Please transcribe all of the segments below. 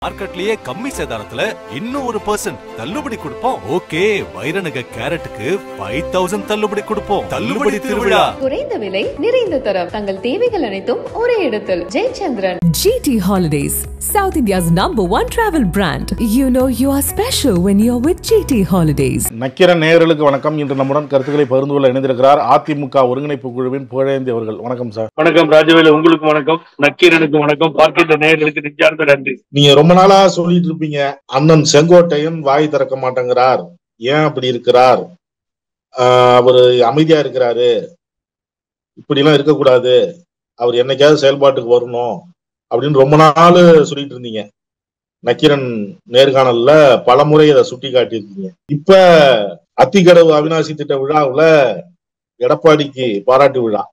மார்க்கெட்லயே கம்மி சேதாரத்துல இன்னும் 1% தள்ளுபடி கொடுப்போம். ஓகே, வைர நகை கேரட்டுக்கு 5000 தள்ளுபடி கொடுப்போம். தள்ளுபடி திருவிழா. குறைந்த விலை, நிறைந்த தரம். தங்கள் தேவைகள் அனைத்தும் ஒரே இடத்தில். Jayachandran. GT Holidays, South India's #1 travel brand. You know you are special when you're with GT Holidays. Nakkheeran நேயர்களுக்கு வணக்கம். இன்று நம்முடன் கருத்துக்களை பகிர்ந்து கொள்ள இணைந்திருக்கிறார் அதிமுக ஒருங்கிணைப்பு குழுவின் புகழேந்தி அவர்கள். வணக்கம் சார். வணக்கம் ராஜவேலு, உங்களுக்கு வணக்கம். நக்கீரனுக்கு வணக்கம். பார்க்கின்ற நேயர்களுக்கு நெஞ்சார்ந்த நன்றி. நீங்க ரொம்ப நாளா சொல்லிட்டு இருப்பீங்க, அண்ணன் செங்கோட்டையன் வாய் திறக்க மாட்டேங்கிறார், ஏன் அப்படி இருக்கிறார், அவரு அமைதியா இருக்கிறாரு, இப்படி எல்லாம் இருக்கக்கூடாது, அவர் என்னைக்காவது செயல்பாட்டுக்கு வரணும் அப்படின்னு ரொம்ப நாள் சொல்லிட்டு இருந்தீங்க. நக்கீரன் நேர்காணல்ல பல முறை அதை சுட்டி காட்டியிருக்கீங்க. இப்ப அத்திக்கடவு அவிநாசி திட்ட விழாவுல எடப்பாடிக்கு பாராட்டு விழா,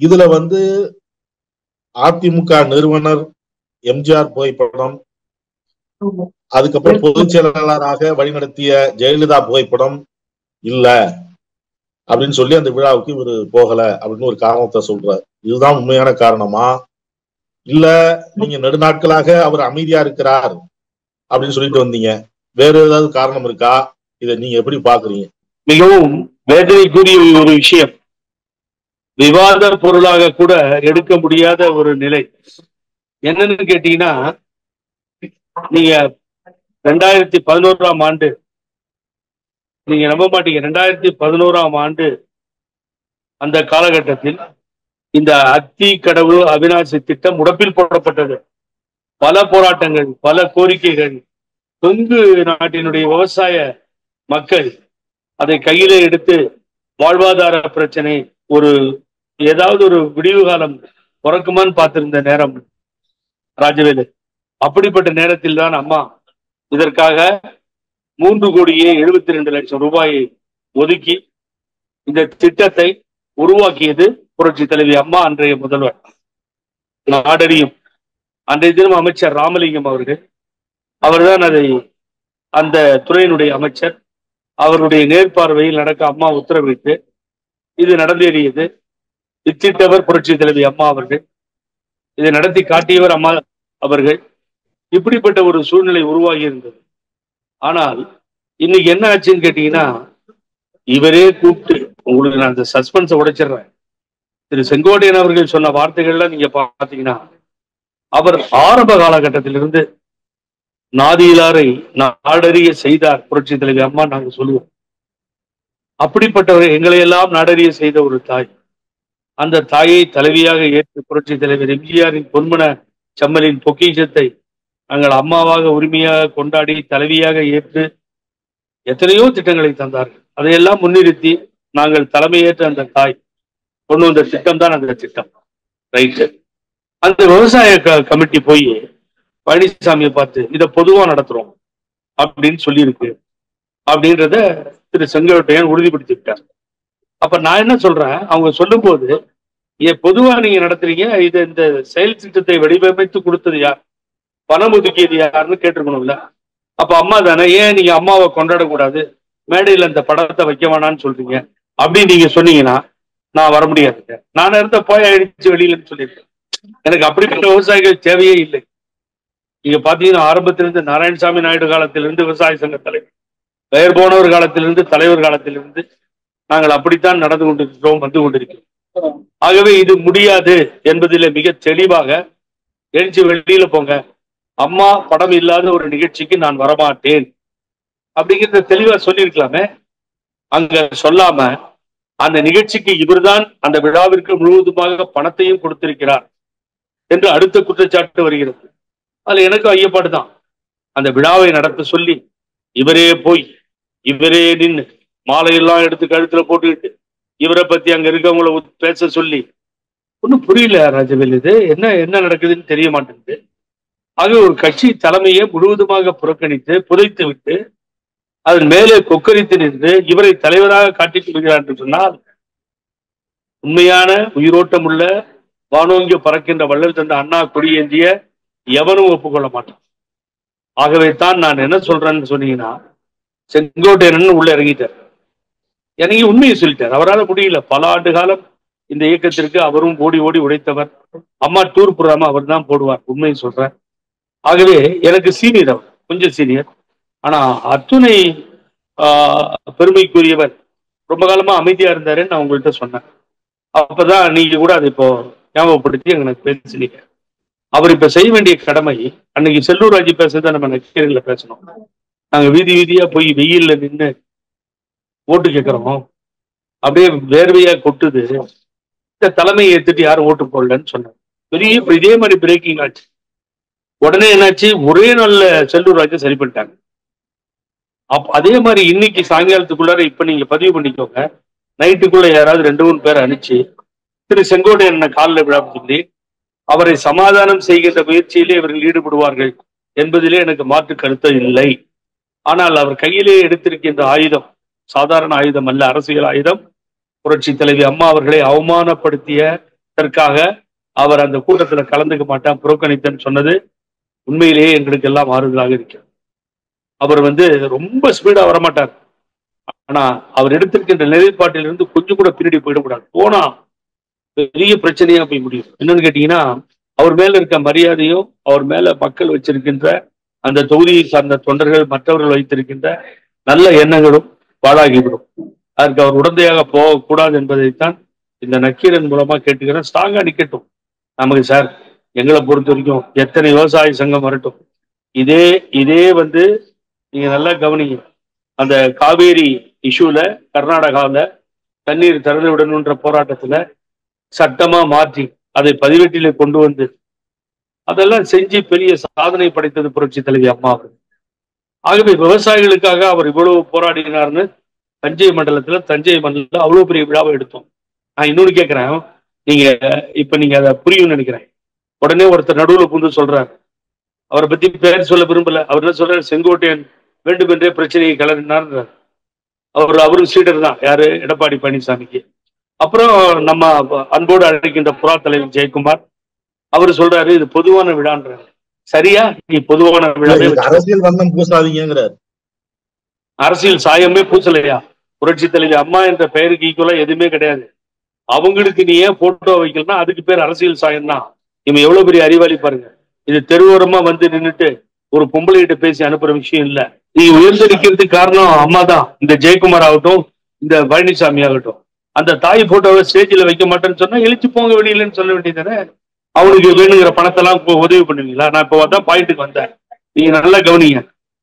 இதுல அதிமுக நிறுவனர் எம்ஜிஆர் புகைப்படம், அதுக்கப்புறம் பொதுச் செயலாளராக வழிநடத்திய ஜெயலலிதா புகைப்படம் இல்ல அப்படின்னு சொல்லி அந்த விழாவுக்கு இவரு போகல அப்படின்னு ஒரு காரணத்தை சொல்றாரு. இதுதான் உண்மையான காரணமா, இல்ல நீங்க நெடுநாட்களாக அவர் அமைதியா இருக்கிறார் அப்படின்னு சொல்லிட்டு வந்தீங்க, வேற ஏதாவது காரணம் இருக்கா? இதை நீங்க எப்படி பாக்குறீங்க? மிகவும் வேதனைக்குரிய ஒரு விஷயம், விவாத பொருளாக கூட எடுக்க முடியாத ஒரு நிலை. என்னன்னு கேட்டீங்கன்னா, நீங்க 2011ஆம் ஆண்டு, நீங்க நம்ப மாட்டீங்க, 2011ஆம் ஆண்டு அந்த காலகட்டத்தில் இந்த அத்திக்கடவு அவிநாசி திட்டம் முடப்பில் போடப்பட்டது. பல போராட்டங்கள், பல கோரிக்கைகள், கொங்கு நாட்டினுடைய விவசாய மக்கள் அதை கையில எடுத்து வாழ்வாதார பிரச்சனை, ஒரு ஏதாவது ஒரு விடிவு காலம் பிறக்குமான்னு பார்த்திருந்த நேரம் ராஜவேலு. அப்படிப்பட்ட நேரத்தில் தான் அம்மா இதற்காக 3,72,00,000 ரூபாயை ஒதுக்கி இந்த திட்டத்தை உருவாக்கியது புரட்சி தலைவி அம்மா, அன்றைய முதல்வர் நாடறியும் அன்றைய தினம் அமைச்சர் ராமலிங்கம் அவர்கள். அவர்தான் அதை, அந்த துறையினுடைய அமைச்சர், அவருடைய நேர்பார்வையில் நடக்க அம்மா உத்தரவிட்டு இது நடந்தேறியது. இத்திட்டவர் புரட்சி தலைவி அம்மா அவர்கள், இதை நடத்தி காட்டியவர் அம்மா அவர்கள். இப்படிப்பட்ட ஒரு சூழ்நிலை உருவாகி இருந்தது. ஆனால் இன்னைக்கு என்ன ஆச்சுன்னு கேட்டீங்கன்னா, இவரே கூப்பிட்டு, உங்களுக்கு நான் அந்த சஸ்பென்ஸை உடைச்சிடுறேன், திரு செங்கோட்டையன் அவர்கள் சொன்ன வார்த்தைகள்லாம் நீங்க பாத்தீங்கன்னா, அவர் ஆரம்ப காலகட்டத்திலிருந்து நாதியிலாரை நாடறிய செய்தார் புரட்சி தலைவி அம்மா, நாங்க சொல்லுவோம். அப்படிப்பட்டவர் எங்களை எல்லாம் நாடறிய செய்த ஒரு தாய். அந்த தாயை தலைவியாக ஏற்று புரட்சி தலைவர் எம்ஜிஆரின் பொன்மன செம்மலின் பொக்கிஷத்தை நாங்கள் அம்மாவாக உரிமையாக கொண்டாடி தலைவியாக ஏற்று எத்தனையோ திட்டங்களை தந்தார்கள். அதையெல்லாம் முன்னிறுத்தி நாங்கள் தலைமையேற்ற அந்த தாய் கொண்டு வந்த திட்டம் தான் அந்த திட்டம். ரைட்டு. அந்த விவசாய கமிட்டி போய் பழனிசாமியை பார்த்து இதை பொதுவா நடத்துறோம் அப்படின்னு சொல்லியிருக்கு அப்படின்றத திரு செங்கோட்டையன் உறுதிப்படுத்தி விட்டார். அப்ப நான் என்ன சொல்றேன், அவங்க சொல்லும் போது, பொதுவா நீங்க நடத்துறீங்க, இது இந்த செயல் திட்டத்தை வடிவமைத்து கொடுத்தது யார், பணம் ஒதுக்கியது யாருன்னு கேட்டிருக்கணும்ல. அப்ப அம்மா தானே, ஏன் நீங்க அம்மாவை கொண்டாடக்கூடாது, மேடையில் அந்த படத்தை வைக்க வேணான்னு சொல்றீங்க அப்படின்னு நீங்க சொன்னீங்கன்னா நான் வர முடியாதுங்க, நான் இருந்த போய் ஆயிடுச்சு வெளியிலன்னு சொல்லியிருக்கேன். எனக்கு அப்படிப்பட்ட விவசாயிகள் தேவையே இல்லை. நீங்க பாத்தீங்கன்னா, ஆரம்பத்திலிருந்து நாராயணசாமி நாயுடு காலத்திலிருந்து விவசாய சங்க தலைவர், பெயர் போனவர் காலத்திலிருந்து, தலைவர் காலத்திலிருந்து நாங்கள் அப்படித்தான் நடந்து கொண்டிருக்கிறோம், வந்து கொண்டிருக்கிறோம். ஆகவே இது முடியாது என்பதில் மிக தெளிவாக எழுச்சி, வெளியில போங்க, அம்மா படம் இல்லாத ஒரு நிகழ்ச்சிக்கு நான் வரமாட்டேன் அப்படிங்கிறத தெளிவா சொல்லியிருக்கலாமே. அங்க சொல்லாம அந்த நிகழ்ச்சிக்கு இவர்தான் அந்த விழாவிற்கு முழுவதுமாக பணத்தையும் கொடுத்திருக்கிறார் என்று அடுத்த குற்றச்சாட்டு வருகிறது. அதுல எனக்கு ஐயப்பாடு தான். அந்த விழாவை நடத்த சொல்லி இவரே போய், இவரே நின்று மாலையெல்லாம் எடுத்து கழுத்துல போட்டுக்கிட்டு இவரை பத்தி அங்க இருக்கவங்கள பேச சொல்லி, ஒன்றும் புரியல ராஜவேல், இது என்ன என்ன நடக்குதுன்னு தெரிய மாட்டேங்குது. ஆக ஒரு கட்சி தலைமையை முழுவதுமாக புறக்கணித்து புதைத்து விட்டு அதன் மேலே கொக்கரித்து நின்று இவரை தலைவராக காட்டிக் கொள்கிறார் என்று சொன்னால், உண்மையான உயிரோட்டம் உள்ள வானோங்கிய பறக்கின்ற வள்ளல் தந்த அண்ணா கொடியேந்திய எவனும் ஒப்புக்கொள்ள மாட்டான். ஆகவே தான் நான் என்ன சொல்றேன்னு சொன்னீங்கன்னா, செங்கோட்டையன் உள்ள இறங்கிட்டார், இறங்கி உண்மையை சொல்லிட்டார். அவரால் முடியல. பல ஆண்டு காலம் இந்த இயக்கத்திற்கு அவரும் ஓடி ஓடி உடைத்தவர். அம்மா டூர் போடாம அவர் தான் போடுவார், உண்மையை சொல்றேன். ஆகவே எனக்கு சீனியர், அவர் கொஞ்சம் சீனியர். ஆனா அத்துணை பெருமைக்குரியவர். ரொம்ப காலமா அமைதியா இருந்தாருன்னு நான் உங்கள்கிட்ட சொன்னேன். அப்பதான் நீங்க கூட அதை இப்போ ஞாபகப்படுத்தி எனக்கு பேசுனீங்க. அவர் இப்ப செய்ய வேண்டிய கடமை, அன்னைக்கு செல்லூர் ராஜி பேசுறத நம்ம நக்கீரன்ல பேசணும். நாங்க வீதி வீதியா போய் வெயில்ல நின்று ஓட்டு கேட்கிறோம், அப்படியே வேர்வையா கொட்டுது, இந்த தலைமையை ஏத்துட்டு யாரும் ஓட்டு போடலன்னு சொன்னாங்க. பெரிய இதே மாதிரி பிரேக்கிங் ஆச்சு. உடனே என்னாச்சு, ஒரே நாள்ல செல்லூர் ராஜை சரி பண்ணிட்டாங்க. அதே மாதிரி இன்னைக்கு சாயங்காலத்துக்குள்ளார இப்ப நீங்க பதிவு பண்ணிக்கோங்க, நைட்டுக்குள்ள யாராவது 2-3 பேர் அனுப்பிச்சு திரு செங்கோட்டையன் காலில் விழா சொல்லி அவரை சமாதானம் செய்கின்ற முயற்சியிலே இவர்கள் ஈடுபடுவார்கள் என்பதிலே எனக்கு மாற்று கருத்து இல்லை. ஆனால் அவர் கையிலே எடுத்திருக்கின்ற ஆயுதம் சாதாரண ஆயுதம் அல்ல, அரசியல் ஆயுதம். புரட்சி தலைவி அம்மா அவர்களை அவமானப்படுத்தியதற்காக அவர் அந்த கூட்டத்தில் கலந்துக்க மாட்டான், புறக்கணித்தன்னு சொன்னது உண்மையிலேயே எங்களுக்கு எல்லாம் ஆறுதலாக இருக்கிறது. அவர் ரொம்ப ஸ்பீடா வரமாட்டார். ஆனா அவர் எடுத்திருக்கின்ற நிலைப்பாட்டிலிருந்து கொஞ்சம் கூட பின்னாடி போயிடக்கூடாது. போனா பெரிய பிரச்சனையா போய் முடியும். என்னன்னு கேட்டீங்கன்னா, அவர் மேல இருக்க மரியாதையும் அவர் மேல மக்கள் வச்சிருக்கின்ற அந்த தொகுதியை சார்ந்த தொண்டர்கள் மற்றவர்கள் வைத்திருக்கின்ற நல்ல எண்ணங்களும் பாழாகிவிடும். அதற்கு அவர் உடந்தையாக போகக்கூடாது என்பதைத்தான் இந்த நக்கீரன் மூலமா கேட்டுக்கிறேன். ஸ்ட்ராங்கா நிக்கட்டும் நமக்கு சார். எங்களை பொறுத்த வரைக்கும் எத்தனை விவசாய சங்கம் வரட்டும், இதே நீங்க நல்லா கவனிங்க. அந்த காவேரி இஷ்யூல கர்நாடகாவில் தண்ணீர் திறந்து விடணுன்ற போராட்டத்துல சட்டமா மாற்றி அதை பதிவேட்டிலே கொண்டு வந்து அதெல்லாம் செஞ்சு பெரிய சாதனை படைத்தது புரட்சி தலைவி அம்மா அவர்கள். ஆகவே விவசாயிகளுக்காக அவர் இவ்வளவு போராடினார்னு தஞ்சை மண்டலத்துல அவ்வளவு பெரிய விழாவை எடுத்தோம். நான் இன்னொன்னு கேட்கிறேன், நீங்க அதை புரியும்னு நினைக்கிறேன். உடனே ஒருத்தர் நடுவில் புந்து சொல்றாரு, அவரை பத்தி பேர் சொல்ல விரும்பல. அவர் என்ன சொல்றாரு, செங்கோட்டையன் வேண்டுமென்றே பிரச்சனையை கிளறினார். அவரும் சீடர் தான், யாரு, எடப்பாடி பழனிசாமிக்கு. அப்புறம் நம்ம அன்போடு அழைக்கின்ற புறா தலைவர் ஜெயக்குமார் அவரு சொல்றாரு இது பொதுவான விழான்ற. சரியா? நீ பொதுவான விழாவே அரசியல் வண்ணம் பூசாதீங்கிறார். அரசியல் சாயமே பூசலையா? புரட்சி தலைவி அம்மா என்ற பெயருக்கு ஈக்குவலா எதுவுமே கிடையாது. அவங்களுக்கு நீ ஏன் போட்டோ வைக்கலன்னா அதுக்கு பேர் அரசியல் சாயம் தான். இவன் எவ்வளவு பெரிய அறிவாளி பாருங்க. இது தெருவோரமா நின்றுட்டு ஒரு பொம்பளைகிட்ட பேசி அனுப்புற விஷயம் இல்ல. நீ உயர்ந்திருக்கிறதுக்கு காரணம் அம்மா தான். இந்த ஜெயக்குமார் ஆகட்டும், இந்த பழனிசாமி ஆகட்டும், அந்த தாய் போட்டோவை ஸ்டேஜில் வைக்க மாட்டேன்னு சொன்னா எழுச்சி போங்க வெளியிலன்னு சொல்ல வேண்டியதானே. அவனுக்கு வேணுங்கிற பணத்தெல்லாம் உதவி பண்ணுவீங்களா? நான் இப்போ தான் பாயிண்ட்டுக்கு வந்தேன். நீங்க நல்லா கவனிங்க.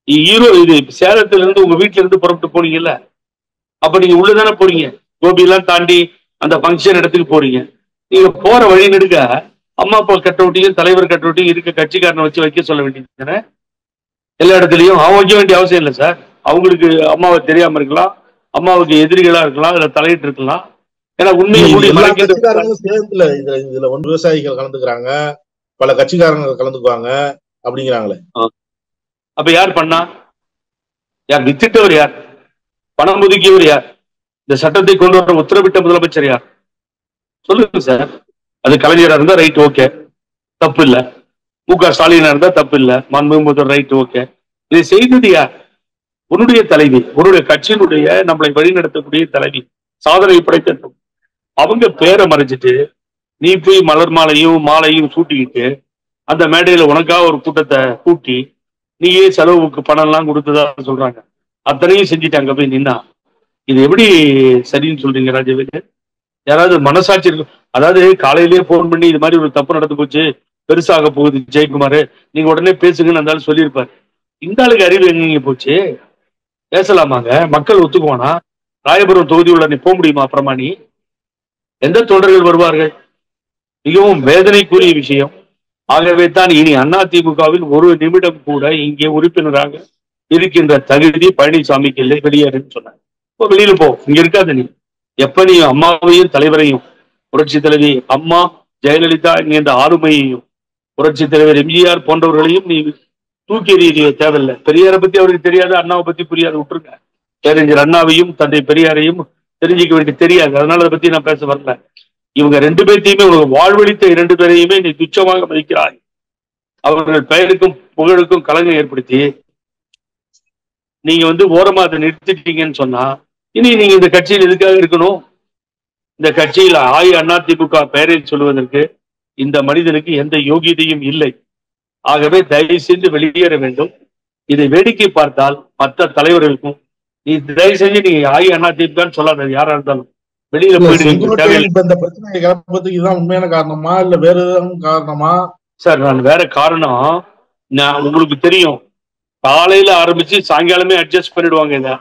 இது சேலத்துல இருந்து உங்க வீட்டுல இருந்து புறப்பட்டு போனீங்கல்ல, அப்ப நீங்க உள்ளதானே போறீங்க, கோபியெல்லாம் தாண்டி அந்த ஃபங்க்ஷன் இடத்துக்கு போறீங்க. நீங்க போற வழி நெடுக்க அம்மா அப்பா கட்டவுட்டியும் தலைவர் கட்டவுட்டியும் இருக்க கட்சிக்காரனை வச்சு வைக்க சொல்ல வேண்டியது தானே. எல்லா இடத்துலையும் அவன் வைக்க வேண்டிய அவசியம் இல்லை சார். அவங்களுக்கு அம்மாவை தெரியாம இருக்கலாம், அம்மாவுக்கு எதிரிகளா இருக்கலாம், இதுல தலையிட்டு இருக்கலாம். ஏன்னா உண்மையை சேர்ந்துல இதுல விவசாயிகள் கலந்துக்கிறாங்க, பல கட்சிக்காரங்க கலந்துக்குவாங்க அப்படிங்கிறாங்களே. அப்ப யார் பண்ணா? யார் வித்திட்டவர்? யார் பணம் ஒதுக்கியவர்? யார் இந்த சட்டத்தை கொண்டு வர உத்தரவிட்ட முதலமைச்சர்? யார் சொல்லுங்க சார். அது கலைஞரா இருந்தா ரைட், ஓகே, தப்பு இல்ல. மு.க. ஸ்டாலினா இருந்தா தப்பு இல்ல, மன்மோகன் ரைட், ஓகே. இதை செய்தது யார்? உன்னுடைய தலைவி, உன்னுடைய கட்சியினுடைய நம்மளை வழிநடத்தக்கூடிய தலைவி, சாதனை படைத்த. அவங்க பேரை மறைச்சிட்டு நீ போய் மலர் மாலையும் சூட்டிக்கிட்டு அந்த மேடையில உனக்காக ஒரு கூட்டத்தை கூட்டி நீயே செலவுக்கு பணம் எல்லாம் கொடுத்ததா சொல்றாங்க. அத்தனையும் செஞ்சுட்டாங்க போய் நின்னா. இது எப்படி சரின்னு சொல்றீங்க ராஜவேலு? யாராவது மனசாட்சி இருக்கும்? அதாவது காலையிலேயே போன் பண்ணி இது மாதிரி ஒரு தப்பு நடந்து போச்சு, பெருசாக போகுது ஜெயக்குமார், நீங்க உடனே பேசுங்கன்னு அந்த ஆள் சொல்லியிருப்பாரு. இந்த ஆளுக்கு அறிவு எங்க போச்சு? பேசலாமாங்க? மக்கள் ஒத்துக்குவானா? ராயபுரம் தொகுதி உள்ள நீ போக முடியுமா? அப்புறமா நீ எந்த தொண்டர்கள் வருவார்கள்? மிகவும் வேதனைக்குரிய விஷயம். ஆகவே தான் இனி அதிமுகவில் ஒரு நிமிடம் கூட இங்கே உறுப்பினராக இருக்கின்ற தகுதி பழனிசாமிக்கு இல்லை, வெளியேறுன்னு சொன்னாங்க. இப்போ வெளியில போ, இங்க இருக்காது. நீ எப்ப நீ அம்மாவையும் தலைவரையும், புரட்சி தலைவி அம்மா, ஜெயலலிதா என்கின்ற ஆளுமையையும், புரட்சி தலைவர் எம்ஜிஆர் போன்றவர்களையும் நீ தூக்கி எறிய தேவையில்லை. பெரியாரை பத்தி அவருக்கு தெரியாது, அண்ணாவை பத்தி புரியாது, விட்டுருங்க. பேரறிஞர் அண்ணாவையும் தந்தை பெரியாரையும் தெரிஞ்சிக்க வேண்டிய தெரியாது, அதனால அதை பத்தி நான் பேச வரல. இவங்க 2 பேர்த்தையுமே, உனக்கு வாழ்வழித்த 2 பேரையுமே நீ துச்சமாக மதிக்கிறாய். அவர்கள் பெயருக்கும் புகழுக்கும் கலங்கம் ஏற்படுத்தி நீங்க ஓரமா அதை நிறுத்திட்டீங்கன்னு சொன்னா இனி நீங்க இந்த கட்சியில் எதுக்காக இருக்கணும்? இந்த கட்சியில் அதிமுக பெயரை சொல்லுவதற்கு இந்த மனிதனுக்கு எந்த யோகியதையும் இல்லை. ஆகவே தயவு செஞ்சு வெளியேற வேண்டும். இதை வேடிக்கை பார்த்தால் மற்ற தலைவர்களுக்கும் நீ தயவு செஞ்சு நீ அதிமுகன்னு சொல்லாத, யாரா இருந்தாலும் வெளியில போயிட்டு செங்கோட்டையன் இப்ப இந்த பிரச்சனையை கிளப்பதுக்கு இதுதான் உண்மையான காரணமா இல்ல வேற ஏதாவது காரணமா? சார் நான் வேற காரணம், நான் உங்களுக்கு தெரியும், காலையில ஆரம்பிச்சு சாயங்காலமே அட்ஜஸ்ட் பண்ணிடுவாங்க. இத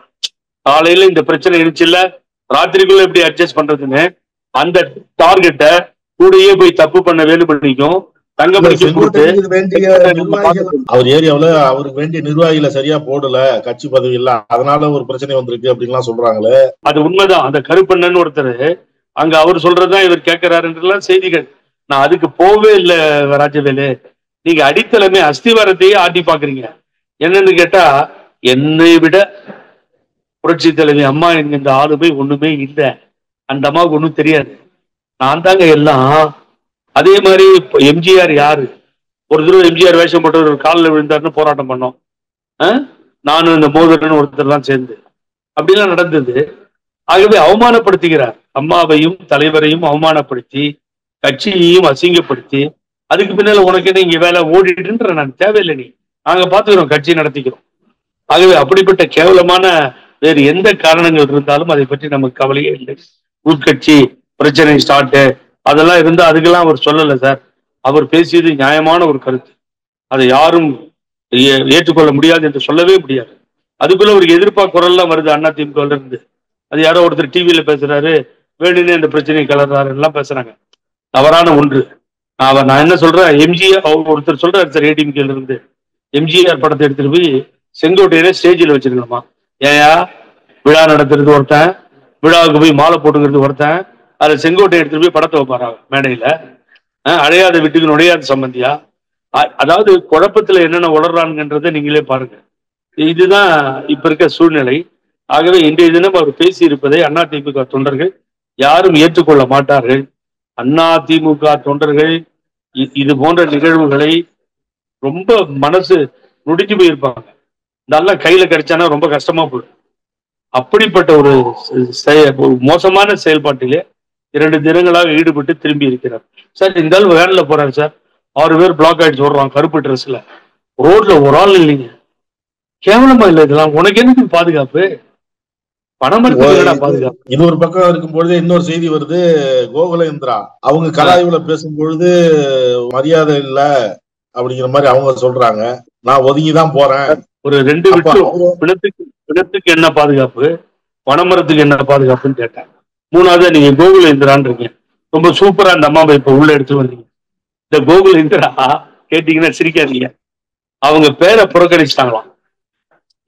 காலையில இந்த பிரச்சனை இருந்துச்சுல்ல, ராத்திரிக்குள்ள எப்படி அட்ஜஸ்ட் பண்றதுன்னு அந்த டார்கெட்டை கூடயே போய் தப்பு பண்ண வேலுமணிக்கும் தங்கமணிக்கும் கொடுத்து அவர் ஏரியாவுல அவருக்கு வேண்டிய நிர்வாகிகளை சரியா போடல, கட்சி பதவி இல்ல, அதனால ஒரு பிரச்சனை வந்திருக்கு அப்படின்லாம் சொல்றாங்களே. அது உண்மைதான். அந்த கருப்பண்ணன் ஒருத்தர் அங்க அவர் சொல்றதுதான் இவர் கேட்கிறாருன்றலாம் செய்திகள். நான் அதுக்கு போவே இல்லை ராஜவேலு. நீங்க அடித்தளமே அஸ்திவாரத்தையே ஆட்டி பாக்குறீங்க. என்னன்னு கேட்டா, என்னை விட புரட்சி தலைவி அம்மா என்கின்ற ஆளுமை ஒண்ணுமே இல்லை. அந்த அம்மாவுக்கு ஒண்ணும் தெரியாது. நான் தாங்க எல்லாம். அதே மாதிரி எம்ஜிஆர் யாரு? ஒரு தடவை எம்ஜிஆர் வேஷம் போட்டு ஒரு காலில் விழுந்தாருன்னு போராட்டம் பண்ணோம். நானும் இந்த மோதரன் ஒருத்தர் தான் சேர்ந்து அப்படிலாம் நடந்தது. ஆகவே அவமானப்படுத்துகிறார். அம்மாவையும் தலைவரையும் அவமானப்படுத்தி கட்சியையும் அசிங்கப்படுத்தி அதுக்கு பின்னால உனக்கு என்ன இங்க வேலை ஓடிட்டுன்ற நான் தேவையில்லை, நீ நாங்க பாத்துக்கிறோம், கட்சி நடத்திக்கிறோம். ஆகவே அப்படிப்பட்ட கேவலமான வேறு எந்த காரணங்கள் இருந்தாலும் அதை பற்றி நமக்கு கவலையே இல்லை. உள்கட்சி பிரச்சனை ஸ்டார்ட் அதெல்லாம் இருந்தா அதுக்கெல்லாம் அவர் சொல்லல சார். அவர் பேசியது நியாயமான ஒரு கருத்து. அதை யாரும் ஏற்றுக்கொள்ள முடியாது என்று சொல்லவே முடியாது. அதுக்குள்ள ஒரு எதிர்ப்பா குரல்லாம் வருது அதிமுக இருந்து. அது யாரோ ஒருத்தர் டிவியில பேசுறாரு, வேணுன்னு இந்த பிரச்சனையை கலர்றாரு எல்லாம் பேசுறாங்க. தவறான ஒன்று. நான் என்ன சொல்றேன், எம்ஜிஆர் ஒருத்தர் சொல்றாரு சார் ஏடிஎம்கேல இருந்து, எம்ஜிஆர் படத்தை எடுத்துட்டு போய் செங்கோட்டையில ஸ்டேஜில் வச்சிருக்கணுமா? ஏயா விழா நடத்துறது ஒருத்தன், விழாவுக்கு போய் மாலை போட்டுக்கிறது ஒருத்தன், அதுல செங்கோட்டை எடுத்துட்டு போய் படத்தை வைப்பாராங்க மேடையில. அடையாத வீட்டுக்கு நுழையாத சம்பந்தியா? அதாவது குழப்பத்துல என்னென்ன உளறானுங்கன்றதை நீங்களே பாருங்க. இதுதான் இப்ப இருக்க சூழ்நிலை. ஆகவே இன்றைய தினம் அவர் பேசி இருப்பதை அதிமுக தொண்டர்கள் யாரும் ஏற்றுக்கொள்ள மாட்டார்கள். அதிமுக தொண்டர்கள் இது போன்ற நிகழ்வுகளை ரொம்ப மனசு நொடிஞ்சு போயிருப்பாங்க. நல்லா கையில கிடைச்சானா ரொம்ப கஷ்டமா போயிடும். அப்படிப்பட்ட ஒரு மோசமான செயல்பாட்டிலே 2 தினங்களாக ஈடுபட்டு திரும்பி இருக்கிறார். சார் இந்த ஆள் வேன்ல போறாரு சார், 6 பேர் பிளாக் ஆயிடுச்சு ஓடுறான் கருப்பு ட்ரெஸ்ல, ரோட்ல ஒரு ஆள் இல்லைங்க. கேவலமா இல்லை இதெல்லாம்? உனக்கு எனக்கு பாதுகாப்பு? பாதுகாப்பு. இது ஒரு பக்கம் இருக்கும்பொழுது இன்னொரு செய்தி வருது. கோகுலேந்திரா அவங்க கலாய்வுல பேசும்பொழுது மரியாதை இல்ல அப்படிங்கிற மாதிரி அவங்க சொல்றாங்க. நான் ஒதுங்கிதான் போறேன். ஒரு 2 பிணத்துக்கு என்ன பாதுகாப்பு, பனைமரத்துக்கு என்ன பாதுகாப்புன்னு கேட்டேன். 3வது நீங்க கோகுலேந்திரான்றீங்க. ரொம்ப சூப்பரா அந்த அம்மாவை இப்ப உள்ள எடுத்து வந்தீங்க. இந்த கோகுலேந்திரா கேட்டீங்கன்னா சிரிக்காதீங்க, அவங்க பேரை புறக்கணிச்சிட்டாங்களாம்.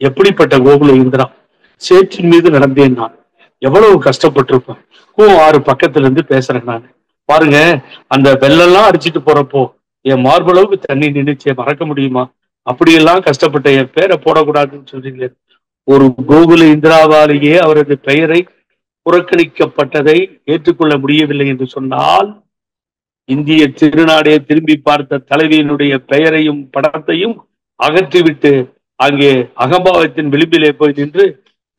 எப்படிப்பட்ட கோகுலேந்திரா? சேற்றின் மீது நடந்தேன் நான், எவ்வளவு கஷ்டப்பட்டிருப்பேன். 6 பக்கத்துல இருந்து பேசுறேன் நான். பாருங்க, அந்த வெள்ளெல்லாம் அடிச்சுட்டு போறப்போ என் மார்பளவுக்கு தண்ணி நின்றுச்சு, மறக்க முடியுமா? அப்படியெல்லாம் கஷ்டப்பட்ட என் பேரை போடக்கூடாதுன்னு சொல்றீங்களே. ஒரு கோகுலேந்திராவாலேயே அவரது பெயரை புறக்கணிக்கப்பட்டதை ஏற்றுக்கொள்ள முடியவில்லை என்று சொன்னால், இந்திய திருநாடே திரும்பி பார்த்த தலைவியினுடைய பெயரையும் படத்தையும் அகற்றிவிட்டு அங்கே அகம்பாவத்தின் விளிம்பிலே போய் நின்று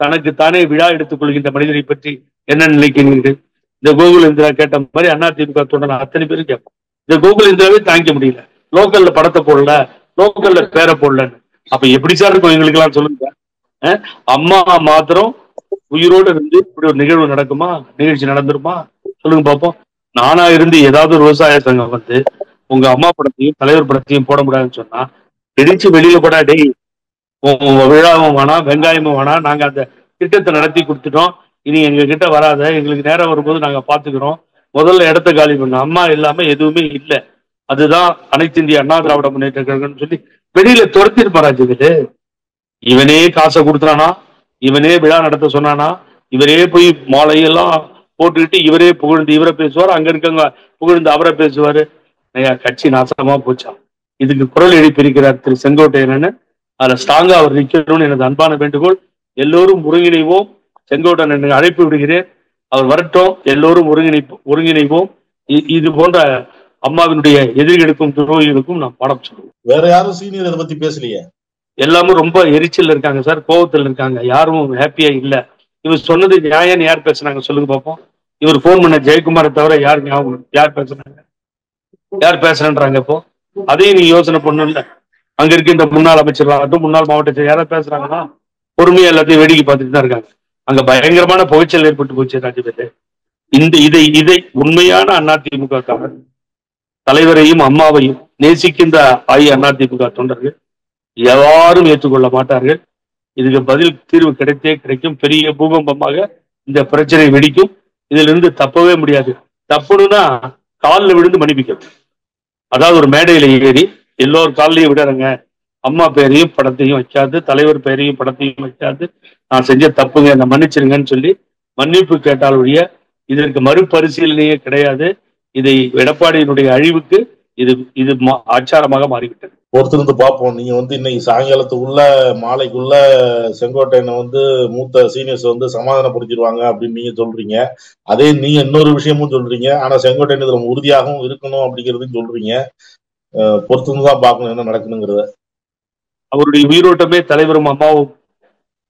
தனக்குத்தானே விழா எடுத்துக் கொள்கின்ற மனிதரை பற்றி என்ன நினைக்கிறீர்கள்? இந்த கோகுலேந்திரா கேட்ட மாதிரி அதிமுக தொண்டர் அத்தனை பேரும் கேட்போம். இந்த கோகுலேந்திராவே தாங்கிக்க முடியல, லோக்கல்ல படத்தை போடல, லோக்கல்ல பேரை போடலன்னு. அப்ப எப்படி சார் இருக்கும் எங்களுக்கு எல்லாம் சொல்லுங்க. அம்மா மாத்திரம் உயிரோடு இருந்து இப்படி ஒரு நிகழ்வு நடக்குமா? நிகழ்ச்சி நடந்துருமா? சொல்லுங்க பார்ப்போம். நானா இருந்து ஏதாவது ஒரு விவசாய சங்கம் வந்து உங்க அம்மா படத்தையும் தலைவர் படத்தையும் போட முடியாதுன்னு சொன்னா இடிச்சு வெளியில போடா, டெய் விழாவும் வேணாம் வெங்காயமும் வேணாம், நாங்க அந்த திட்டத்தை நடத்தி கொடுத்துட்டோம், இனி எங்க கிட்ட வராத, எங்களுக்கு நேரம் வரும்போது நாங்க பாத்துக்கிறோம், முதல்ல இடத்த காலி பண்ண. அம்மா இல்லாம எதுவுமே இல்லை. அதுதான் அனைத்து இந்திய அண்ணா திராவிட முன்னேற்ற கழகம்னு சொல்லி வெளியில துரத்திருப்பாராஜ். இது இவனே காசை கொடுத்துறானா, இவனே விழா நடத்த சொன்னானா, இவரே போய் மாலையெல்லாம் போட்டுக்கிட்டு இவரே புகழ்ந்து இவரை பேசுவார், அங்க இருக்கவங்க புகழ்ந்து அவரை பேசுவாரு. கட்சி நாசமா போச்சா? இதுக்கு குரல் எழுப்பியிருக்கிறார் திரு செங்கோட்டையன். அதுல ஸ்ட்ராங்கா அவர் நிற்கணும்னு எனது அன்பான வேண்டுகோள். எல்லோரும் ஒருங்கிணைவோம். செங்கோட்டையன் அழைப்பு விடுகிறேன், அவர் வரட்டும், எல்லோரும் ஒருங்கிணைவோம். இது போன்ற அம்மாவினுடைய எதிரிகளுக்கும் துரோகிகளுக்கும் நாம் பாடம் சொல்லுவோம். வேற யாரும் சீனியர் இதை பத்தி பேசலையே. எல்லாரும் ரொம்ப எரிச்சல் இருக்காங்க சார், கோபத்தில் இருக்காங்க, யாரும் ஹாப்பியா இல்ல. இவர் சொன்னது நியாயம் யார் பேசுனாங்க சொல்லுங்க பார்ப்போம். இவர் போன் பண்ண ஜெயக்குமாரை தவிர யார் பேசுறாங்க? யார் பேசுறேன்றாங்க? இப்போ அதையும் நீங்க யோசனை பண்ணல. அங்க இருக்கின்ற முன்னாள் அமைச்சர்களாகட்டும், முன்னாள் மாவட்ட செயலர் யாராவது பேசுறாங்கன்னா பொறுமையா எல்லாத்தையும் வேடிக்கை பார்த்துட்டு தான் இருக்காங்க. அங்க பயங்கரமான புகைச்சல் ஏற்பட்டு போச்சு ராஜ்யபேட்டை. இதை உண்மையான அதிமுக தலைவரையும் அம்மாவையும் நேசிக்கின்ற அதிமுக தொண்டர்கள் யாரும் ஏற்றுக்கொள்ள மாட்டார்கள். இதுக்கு பதில் தீர்வு கிடைக்கும். பெரிய பூகம்பமாக இந்த பிரச்சனை வெடிக்கும். இதுல இருந்து தப்பவே முடியாது. தப்புனா காலில் விழுந்து மன்னிப்பிக்கும். அதாவது ஒரு மேடையில ஏறி எல்லோரும் காலையும் விடுறாங்க, அம்மா பேரையும் படத்தையும் வைக்காது, தலைவர் பேரையும் படத்தையும் வைக்காது, நான் செஞ்ச தப்புங்க என்ன மன்னிச்சிருங்கன்னு சொல்லி மன்னிப்பு கேட்டால் ஒழிய இதற்கு மறுபரிசீலனையே கிடையாது. இதை எடப்பாடியினுடைய அழிவுக்கு இது ஆச்சாரமாக மாறிவிட்டது. பொறுத்திருந்து பார்ப்போம். நீங்க இன்னைக்கு சாயங்காலத்துக்குள்ள மாலைக்குள்ள செங்கோட்டையனை மூத்த சீனியர்ஸ் சமாதானப்படுத்திடுவாங்க அப்படின்னு நீங்க சொல்றீங்க. அதே நீங்க இன்னொரு விஷயமும் சொல்றீங்க. ஆனா செங்கோட்டையன் இதுல உறுதியாகவும் இருக்கணும் அப்படிங்கறதையும் சொல்றீங்க. பொறுத்திருந்து தான் பார்க்கணும் என்ன நடக்கணுங்கிறத. அவருடைய உயிரோட்டமே தலைவரும் அம்மாவும்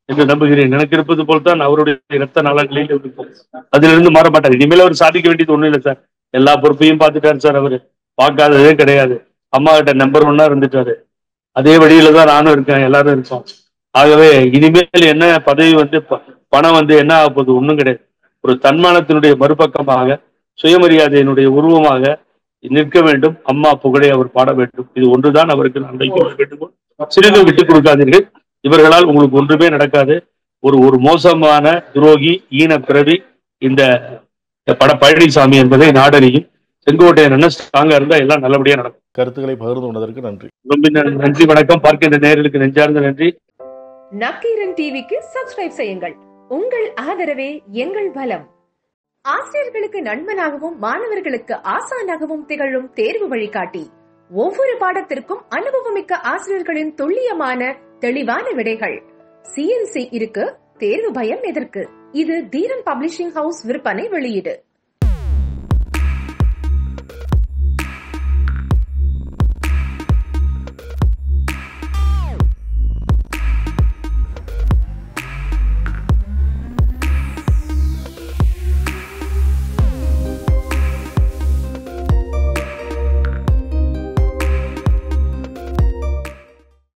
என்று நம்புகிறேன். எனக்கு இருப்பது போல்தான் அவருடைய இரத்த நலன்களில் இருக்கும். அதுல இருந்து மாற மாட்டார். இனிமேல் அவர் சாதிக்க வேண்டியது ஒண்ணும் இல்லை சார். எல்லா பொறுப்பையும் பார்த்துட்டாரு சார். அவரு பார்க்காததே கிடையாது. அம்மா கிட்ட நம்பர் 1 இருந்துட்டாரு. அதே வழியில தான் நானும் இருக்கேன், எல்லாரும் இருக்கோம். ஆகவே இனிமேல் என்ன பதவி பணம் என்ன ஆக போகுது? ஒண்ணும் கிடையாது. ஒரு தன்மானத்தினுடைய மறுபக்கமாக சுயமரியாதையினுடைய உருவமாக நிற்க வேண்டும். அம்மா புகழை அவர் பாட வேண்டும். இது ஒன்றுதான் அவருக்கு நான் வைக்க வேண்டும். சிறிதும் விட்டுக் கொடுக்காதீர்கள். இவர்களால் உங்களுக்கு ஒன்றுமே நடக்காது. ஒரு மோசமான துரோகி ஈன பிறவி இந்த பழனிசாமி என்பதை நாடறியும். செங்கோட்டையன் ஸ்ட்ராங்கா இருந்தா எல்லாம் நல்லபடியா நடக்கும். கருத்துக்களை பகிர்ந்து கொண்டதற்கு நன்றி. ரொம்ப நன்றி. வணக்கம். பார்க்கின்ற நேயர்களுக்கு நெஞ்சார்ந்த நன்றி. நக்கீரன் டிவிக்கு சப்ஸ்கிரைப் செய்யுங்கள். உங்கள் ஆதரவே எங்கள் பலம். ஆசிரியர்களுக்கு நண்பனாகவும் மாணவர்களுக்கு ஆசானாகவும் திகழும் தேர்வு வழிகாட்டி. ஒவ்வொரு பாடத்திற்கும் அனுபவமிக்க ஆசிரியர்களின் துல்லியமான தெளிவான விடைகள். CNC இருக்கு, தேர்வு பயம் எதற்கு? இது தீரன் பப்ளிஷிங் ஹவுஸ் விற்பனை வெளியீடு.